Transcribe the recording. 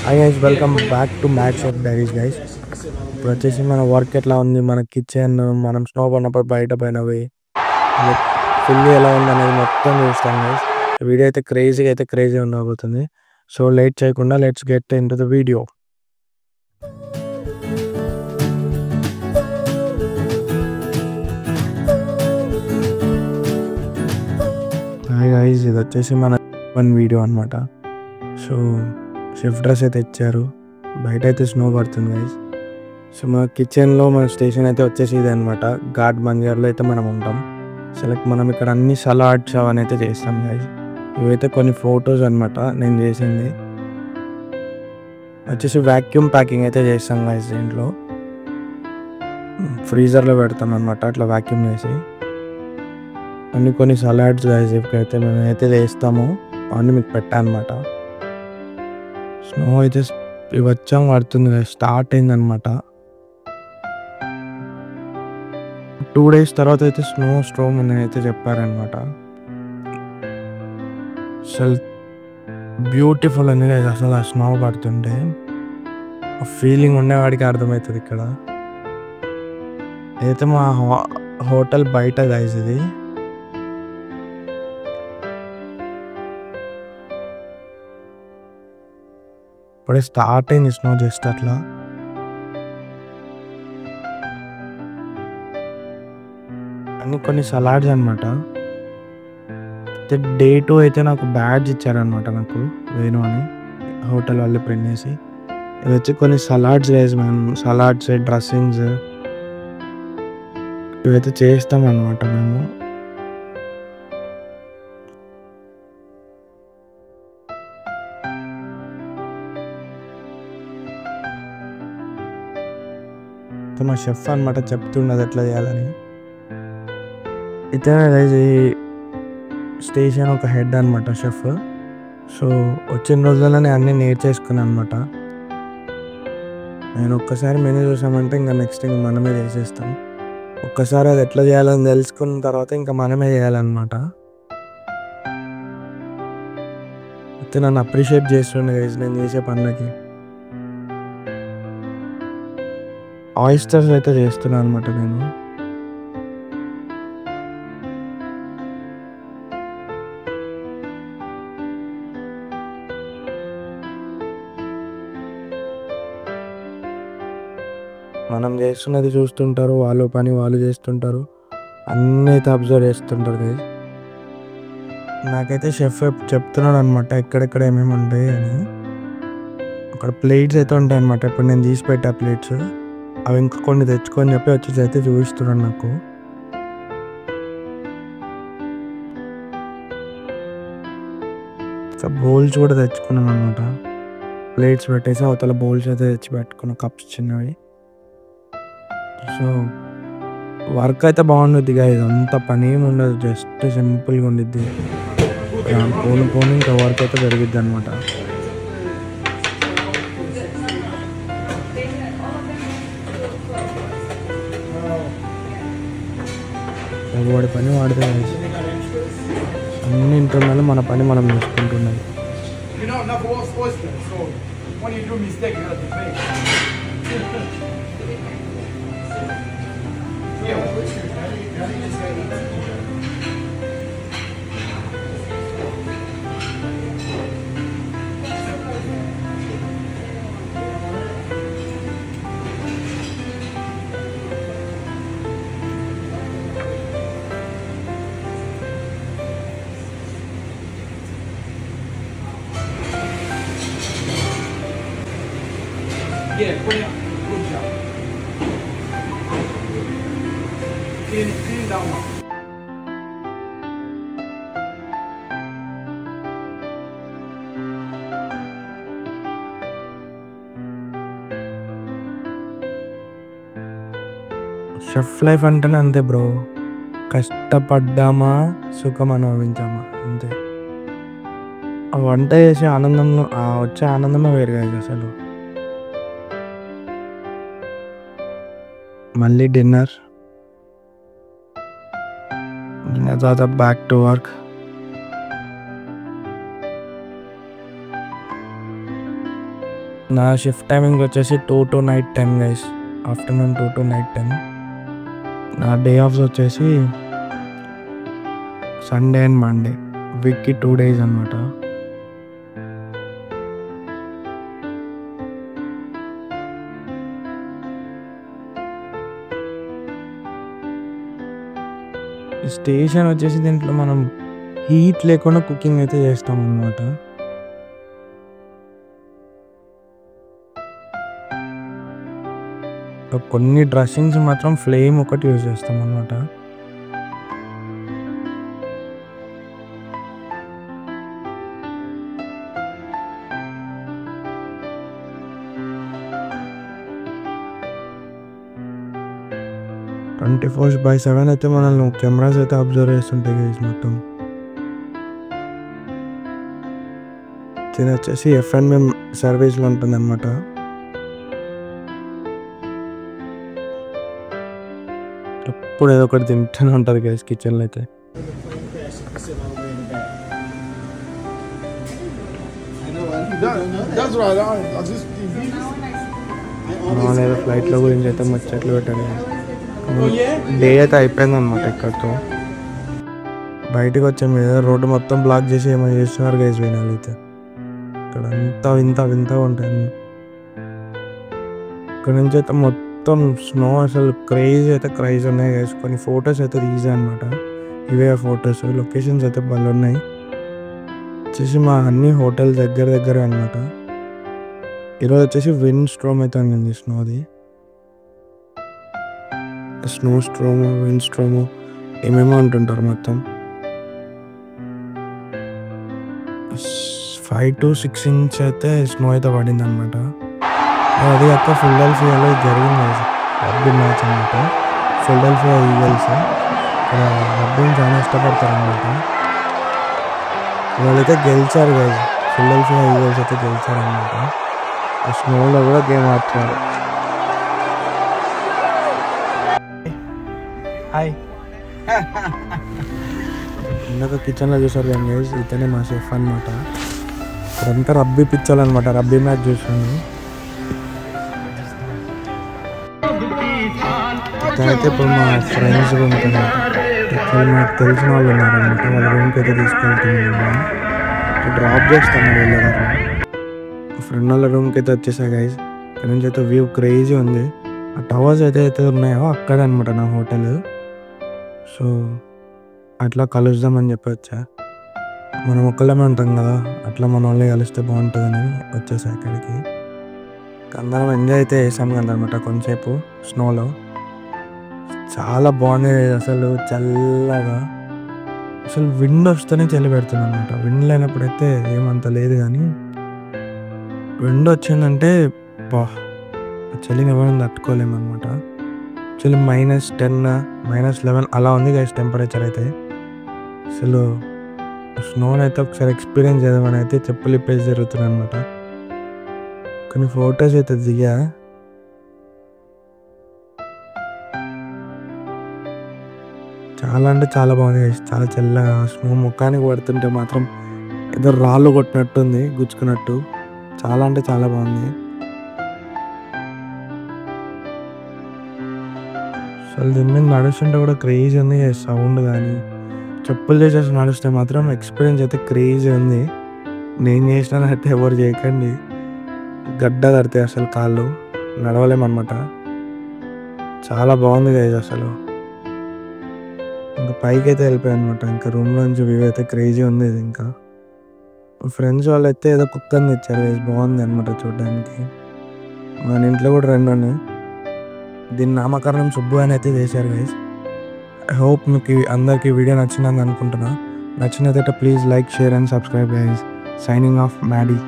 Hi guys, welcome back to max of diaries guys. ఇప్పుడు వచ్చేసి మన వర్క్ ఎట్లా ఉంది, మన కిచెన్, మనం స్నో పడినప్పుడు బయట పోయినవి ఫుల్ ఎలా ఉంది అనేది మొత్తం చూస్తాం గైస్. వీడియో అయితే క్రేజీ ఉండబోతుంది. సో లేట్ చేయకుండా let's get in to the video. Hi guys, ఇది వచ్చేసి మన వీడియో అనమాట. సో షిఫ్ట్ డ్రెస్ అయితే ఇచ్చారు, బయట అయితే స్నో పడుతుంది గైస్. సో మన కిచెన్లో మన స్టేషన్ అయితే వచ్చేసి ఇది అనమాట. ఘాట్ బంజార్లో అయితే మనం ఉంటాం. మనం ఇక్కడ అన్ని సలాడ్స్ అవన్నీ అయితే చేస్తాం గైస్. ఇవైతే కొన్ని ఫొటోస్ అనమాట నేను చేసింది. వచ్చేసి వ్యాక్యూమ్ ప్యాకింగ్ అయితే చేస్తాం గైస్. దీంట్లో ఫ్రీజర్లో పెడతాం అనమాట, అట్లా వ్యాక్యూమ్ చేసి కొన్ని సలాడ్స్ గైస్ ఇప్పుడైతే మేమైతే వేస్తాము అవన్నీ మీకు పెట్టానమాట. స్నో అయితే వచ్చాం పడుతుంది గైస్, స్టార్ట్ అయిందనమాట. 2 days తర్వాత అయితే స్నో స్ట్రోమ్ అని అయితే చెప్పారనమాట. అసలు బ్యూటిఫుల్ అని అసలు ఆ స్నో పడుతుంటే ఆ ఫీలింగ్ ఉండేవాడికి అర్థమవుతుంది. ఇక్కడ అయితే మా హోటల్ బయట గైస్ ఇది. ఇప్పుడే స్టార్ట్ అయింది స్నో, జస్ట్ అట్లా. కొన్ని సలాడ్స్ అనమాట. అయితే డే 2 అయితే నాకు బ్యాడ్జ్ ఇచ్చారనమాట, నాకు వేణు అని హోటల్ వాళ్ళు ప్రింట్ చేసి. ఇవి వచ్చి కొన్ని సలాడ్స్ గైస్, మేము సలాడ్స్, డ్రెస్సింగ్స్ ఇవైతే చేస్తాం అనమాట మేము. మా షెఫ్ అనమాట చెప్తున్నది ఎట్లా చేయాలని. అయితే ఈ స్టేషన్ ఒక హెడ్ అనమాట షెఫ్. సో వచ్చిన రోజుల్లోనే అన్నీ నేర్చేసుకున్నాను అనమాట. నేను ఒక్కసారి మెనూ చూసామంటే ఇంకా నెక్స్ట్ ఇంకా మనమే చేసేస్తాం. ఒక్కసారి అది ఎట్లా చేయాలని తెలుసుకున్న తర్వాత ఇంకా మనమే చేయాలన్నమాట. అయితే నన్ను అప్రిషియేట్ చేస్తుండే గైస్ నేను చేసే పనులకి. ఆయిస్టర్స్ అయితే చేస్తున్నాను అనమాట నేను. మనం చేస్తున్నది చూస్తుంటారు, వాళ్ళు పని వాళ్ళు చేస్తుంటారు, అన్నీ అయితే అబ్జర్వ్ చేస్తుంటారు గైస్. నాకైతే షెఫ్ చెప్తున్నాడు అనమాట ఎక్కడెక్కడ ఏమేమి ఉంటాయి అని. అక్కడ ప్లేట్స్ అయితే ఉంటాయి అనమాట. ఇప్పుడు నేను తీసి పెట్టా ప్లేట్స్, అవి ఇంకా కొన్ని తెచ్చుకొని చెప్పి వచ్చేసి అయితే చూపిస్తున్నాడు నాకు. బౌల్స్ కూడా తెచ్చుకున్నాను అనమాట. ప్లేట్స్ పెట్టేసి అవతల బౌల్స్ అయితే తెచ్చి పెట్టుకున్న, కప్స్ చిన్నవి. సో వర్క్ అయితే బాగుంటుంది గైస్, అంత పని ఏమి ఉండదు, జస్ట్ సింపుల్గా ఉండిద్ది. పోను ఇంకా వర్క్ అయితే పెరిగిద్ది అనమాట. వాడి పని వాడితే గైస్, అన్ని ఇంటున్నాను, మన పని మనం చూసుకుంటున్నది. Yeah, put it up. Good job. Clean that one. Chef life అంటేనే అంతే బ్రో, కష్టపడ్డామా సుఖం అనుభవించామా అంతే. ఆ వంట చేసే ఆనందంలో వచ్చే ఆనందమే వేరు కాదు అసలు. మళ్ళీ డిన్నర్, తర్వాత బ్యాక్ టు వర్క్. నా షిఫ్ట్ టైమింగ్ వచ్చేసి 2 to night 10 guys. Afternoon 2 to night 10. నా డే ఆఫ్స్ వచ్చేసి సండే అండ్ మండే. వీక్కి 2 days అనమాట. స్టేషన్ వచ్చేసి దీంట్లో మనం హీట్ లేకుండా కుకింగ్ అయితే చేస్తాం అన్నమాట. కొన్ని డ్రెస్సింగ్స్ మాత్రం ఫ్లేమ్ ఒకటి యూజ్ చేస్తాం అన్నమాట. ట్వంటీ 24/7 అయితే మనల్ని కెమెరాస్ అయితే అబ్జర్వ్ చేస్తుంటాయి గైస్ మొత్తం. ఇది వచ్చేసి F&M సర్వీస్లో ఉంటుంది అనమాట. ఎప్పుడు ఏదో ఒకటి తింటూనే ఉంటుంది గైస్ కిచెన్లో అయితే. ఏదో ఫ్లైట్లో గురించి అయితే ముచ్చట్లు పెట్టాను. డే అయితే అయిపోయింది అనమాట ఇక్కడితో. బయటకు వచ్చే మీద రోడ్డు మొత్తం బ్లాక్ చేసి ఏమో చేస్తున్నారు గైస్ వినాలి అయితే. ఇక్కడ అంతా వింత ఉంటాయి. ఇక్కడ నుంచి అయితే మొత్తం స్నో అసలు క్రేజ్ ఉన్నాయి గైస్. కొన్ని ఫొటోస్ అయితే తీసా అనమాట. ఇవే ఫొటోస్. లొకేషన్స్ అయితే భలే ఉన్నాయి. వచ్చేసి మా అన్ని హోటల్ దగ్గర అనమాట. ఈరోజు వచ్చేసి విండ్ స్ట్రోమ్ అయితే ఉంది. స్నో స్ట్రోమ్, విండ్ స్ట్రోమ్ ఏమేమో అంటుంటారు మొత్తం. 5 to 6 inch అయితే స్నో అయితే పడింది అనమాట. అది అక్క ఫిలడెల్ఫియాలో జరిగింది రగ్బీ మ్యాచ్ అనమాట. ఫిలడెల్ఫియా ఈగల్స్ ఇక్కడ రగ్బీని చాలా ఇష్టపడతారు అనమాట. వాళ్ళైతే గెలిచారు గైస్. ఫిలడెల్ఫియా ఈగల్స్ అయితే గెలిచారు అనమాట. ఆ స్నోలో కూడా గేమ్ ఆడుతున్నారు. హాయ్. ఇందాక కిచెన్లో చూసారు కానీ గైస్ ఇతనే మా షెఫ్ అనమాట. ఇక్కడంతా రబ్బీ పిచ్చాలన్నమాట. రబ్బీ మ్యాచ్ చూసాను. ఇతనైతే ఇప్పుడు మా ఫ్రెండ్స్ ఉంటుంది. ఇక్కడ నాకు తెలిసిన వాళ్ళు ఉన్నారనమాట. వాళ్ళ రూమ్కి అయితే తీసుకెళ్తున్నాను. డ్రాప్ చేస్తాను వెళ్ళేదాకా. ఫ్రెండ్ వాళ్ళ రూమ్కి అయితే వచ్చేసా గైస్. ఇక్కడ నుంచి అయితే వ్యూ క్రేజీ ఉంది. ఆ టవర్స్ అయితే ఉన్నాయో అక్కడే అనమాట నా హోటల్. సో అట్లా కలుద్దామని చెప్పి వచ్చా. మనం ఒక్కళ్ళమే ఉంటాం కదా, అట్లా మన వాళ్ళే కలిస్తే బాగుంటుందని వచ్చేసా ఇక్కడికి. అందరం ఎంజాయ్ అయితే చేసాం కదనమాట కొంతసేపు స్నోలో. చాలా బాగుంది అసలు. చల్లగా అసలు విండ్ వస్తేనే చలి పెడుతుంది అనమాట. విండ్ లేనప్పుడైతే ఏమంత లేదు, కానీ విండ్ వచ్చిందంటే బా చలిని ఎవరైనా తట్టుకోలేమన్నమాట. యాక్చువల్లీ -10, -11 అలా ఉంది గైస్ టెంపరేచర్ అయితే. అసలు స్నోని అయితే ఒకసారి ఎక్స్పీరియన్స్ చేద్దామని అయితే చెప్పులు ఇప్పేసి జరుగుతున్నాయి అనమాట. కొన్ని ఫొటోస్ అయితే దిగా. చాలా అంటే చాలా బాగుంది గైస్. చాలా చల్లగా స్నో ముఖానికి పడుతుంటే మాత్రం ఏదో రాళ్ళు కొట్టినట్టుంది, గుచ్చుకున్నట్టు. చాలా అంటే చాలా బాగుంది. అసలు దీని మీద నడుస్తుంటే కూడా క్రేజీ ఉంది సౌండ్, కానీ చెప్పులు చేసేసి నడుస్తే మాత్రం ఎక్స్పీరియన్స్ అయితే క్రేజీ ఉంది. నేను చేసినానైతే ఎవరు చేయకండి. గడ్డ కడితే అసలు కాళ్ళు నడవలేమన్నమాట. చాలా బాగుంది గైజ్ అసలు. ఇంకా పైకి అయితే వెళ్ళిపోయాయి అనమాట. ఇంకా రూమ్లో నుంచి వ్యూ అయితే క్రేజీ ఉంది. ఇది ఇంకా ఫ్రెండ్స్ వాళ్ళు అయితే ఏదో కుక్కని తెచ్చారు గైజ్. బాగుంది అనమాట చూడడానికి. మన ఇంట్లో కూడా 2 ఉన్నాయి. దీని నామకరణం సుబ్బు అని అయితే చేశారు గైజ్. ఐ హోప్ మీకు అందరికీ వీడియో నచ్చిందని అనుకుంటున్నా. నచ్చినదైతే please like, share and subscribe guys. Signing off Maddy.